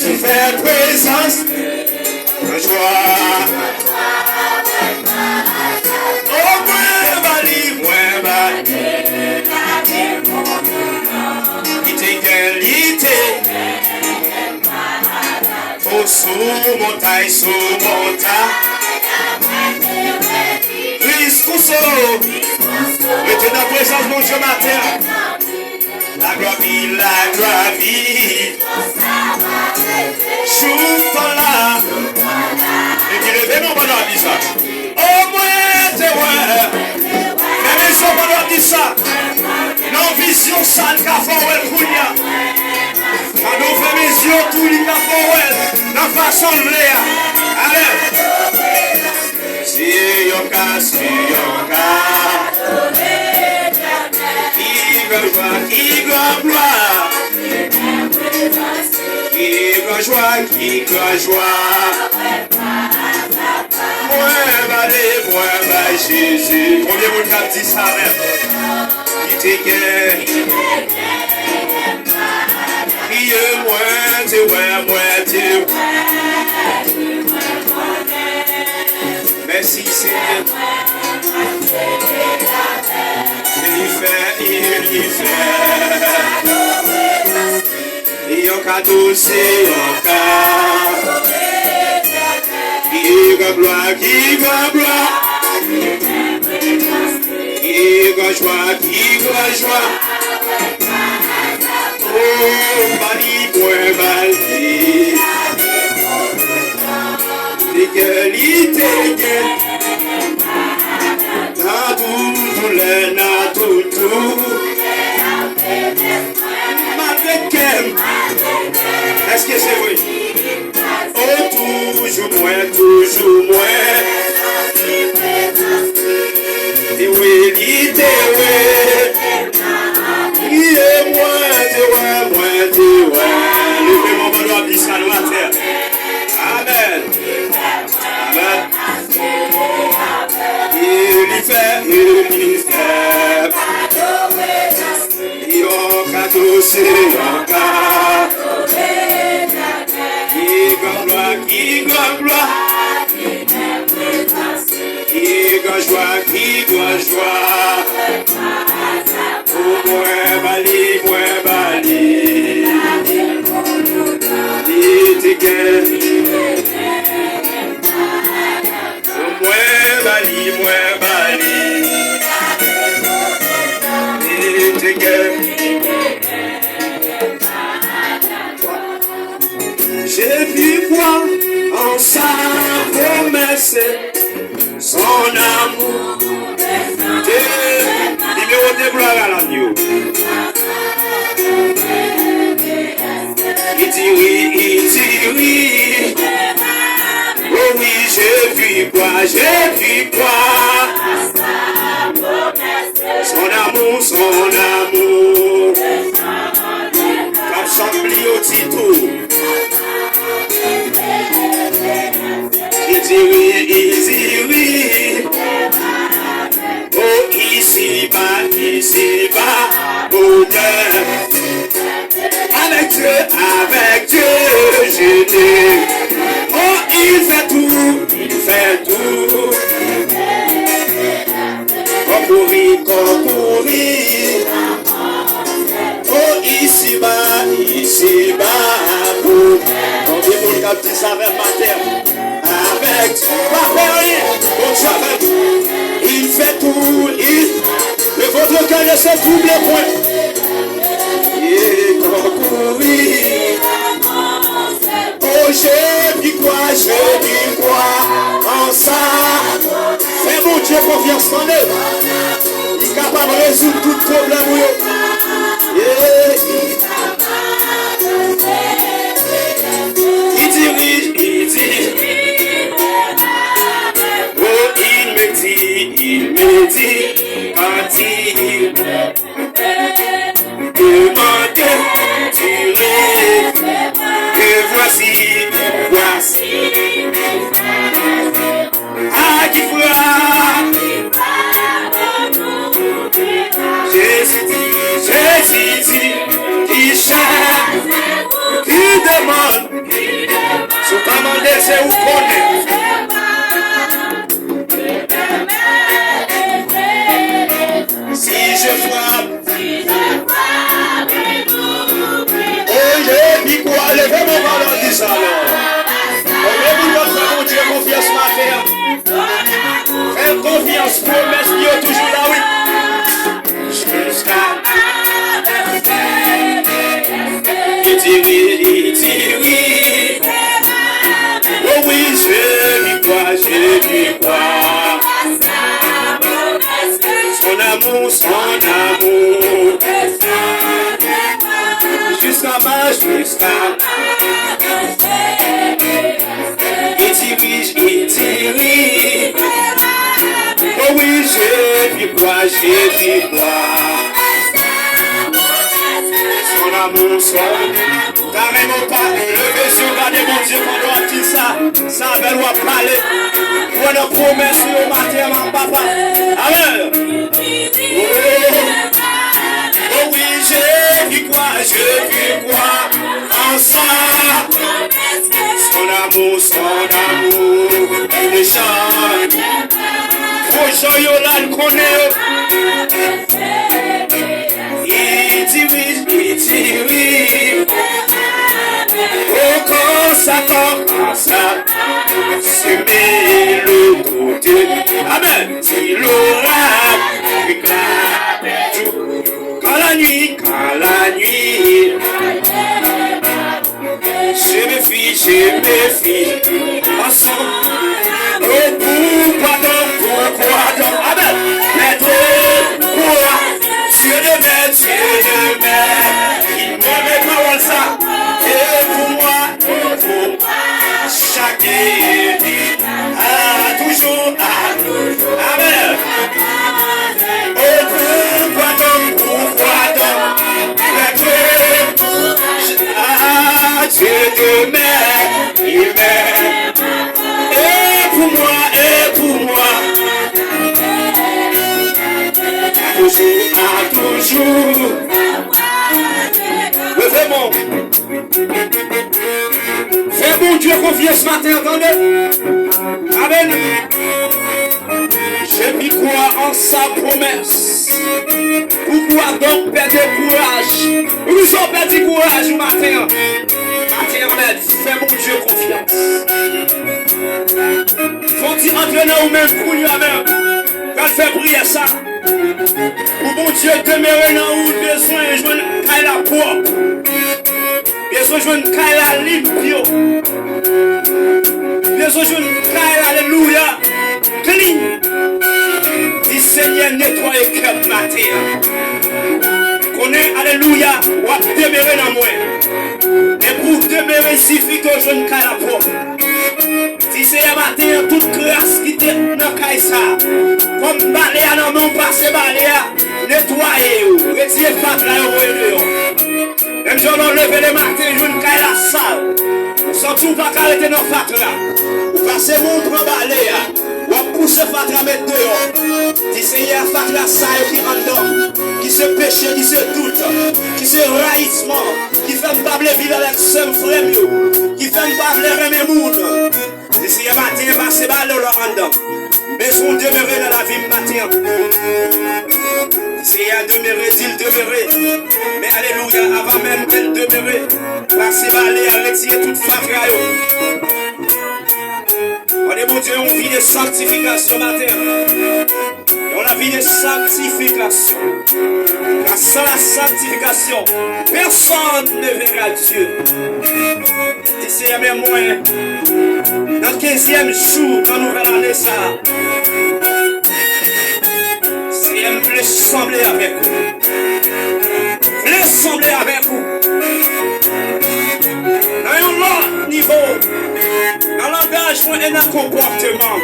Faire présence de joie. Oh, moi, égalité. Oh, sous montagne, Christ Rousseau, mettez dans la présence de mon Dieu matin. La gloire, chou là. Et puis levez mon bonheur, dit ça. Oh, moi, t'es ouais. Mais mes yeux, bonheur, dit ça. Non, vision, ça, le café, ouais, kounia. Quand on fait mes yeux, tout le café, ouais. Dans façon de l'air. Allez. Si yon ka. Qui gloire. Qui joie. Moi, Jésus. Combien de monde dit ça même? Qui t'égaye. Moi, merci Seigneur. Il fait. Et un cadeau, c'est un cadeau. Qui gloire. Qui joie. Oh, Bali, l'égalité, est-ce que c'est vrai? Oh, toujours moins. Et oui, l'idée, oui. Levez mon bonheur d'Israël dans la terre. Amen. Il fait. Yon cadeau, c'est yon cadeau. Qui gloire. Qui joie. Oh, moi, Bali. J'ai vu voir en sa promesse son amour. Numéro de gloire à l'agneau. Il dit oui. Oh oui, j'ai vu quoi. Son amour. Comme s'emplit au titre. Il dit oui. Oh, ici bas, bonheur. Avec Dieu, je dis. Oh, il fait tout. Concourir. Oh, ici bas, bonheur. On dit pour capter ça avec ma terre. Avec Dieu, pas faire rien. Il fait tout. Le votre cœur ne se double point. Et concourir. Oh, je dis quoi en ça. Fais mon Dieu confiance en eux. Il est capable de résoudre tout problème. Il dirige. Oh, il me dit, quand il demande, que voici. Ah, qui fera Jésus oui. Oh oui, je lui crois. Son amour, jusqu'à ma. Il dirige. Oh oui, je lui crois. Son amour, carrément pas. Levez sur la des mon Dieu qu'on doit dire ça. Ça va nous parler. Pour nos promesses au matin, mon papa. Amen. Oh oui, je lui crois en ça. Son amour, il me chante. Faut joyeux là, le connaît. Il dirige. Oh, quand ça, sur le côté. Amen. Si l'orage quand la nuit, je me fie, ensemble. Oh, pourquoi donc, amen. Mais pourquoi, Dieu de mer, il me met pas ça. Et pour moi, chaque année, toujours, amen. Oh, pourquoi donc, Dieu de mer, il m'aime. Et pour moi, toujours. Fais mon Dieu confiance ce matin, attendez. Amen. Je m'y crois en sa promesse. Pourquoi donc perdre courage? Nous sommes perdu courage ce matin. Amen. Fais mon Dieu confiance. Faut-il entraîner ou même pour lui, amen. Quand fait prier ça. Pour mon Dieu demeurer dans où besoin de jouer la propre. Besoin de jouer la limpio. Besoin de jouer alléluia. Clean. Dis Seigneur nettoie le cœur matin. Connais alléluia. Ou à demeurer dans moi. Et pour demeurer, il suffit que je ne caille la propre. Si c'est un matin, toute grâce qui était dans Kaïsa, comme balai à non passer balai à nettoyer, retirer le fat là, même si on levé le matin, je ne caille la salle, sans tout pas arrêter nos fat là, ou passer mon grand balai, ou pousser fat là mettre dehors. Si c'est un fat là, ça qui en dedans, qui se péché, qui se doute, qui se raillissement, qui fait me parler vivre avec ce frère, qui fait me parler remet monde. Si c'est un matin, c'est pas le rendant. Mais son demeurer dans la vie matin. Si elle demeurer, dit demeurer. Mais alléluia, avant même qu'elle demeurer, passer balai à retirer toute fatra. On est bon Dieu, on vit de sanctification matin. On a vie de sanctification. Sans la sanctification, personne ne verra Dieu. Et c'est la même moyen. Dans le 15e jour, dans la nouvelle année, ça. Si elle voulait sembler avec vous. Voulait sembler avec vous. Dans un autre niveau. Dans l'engagement et dans le comportement.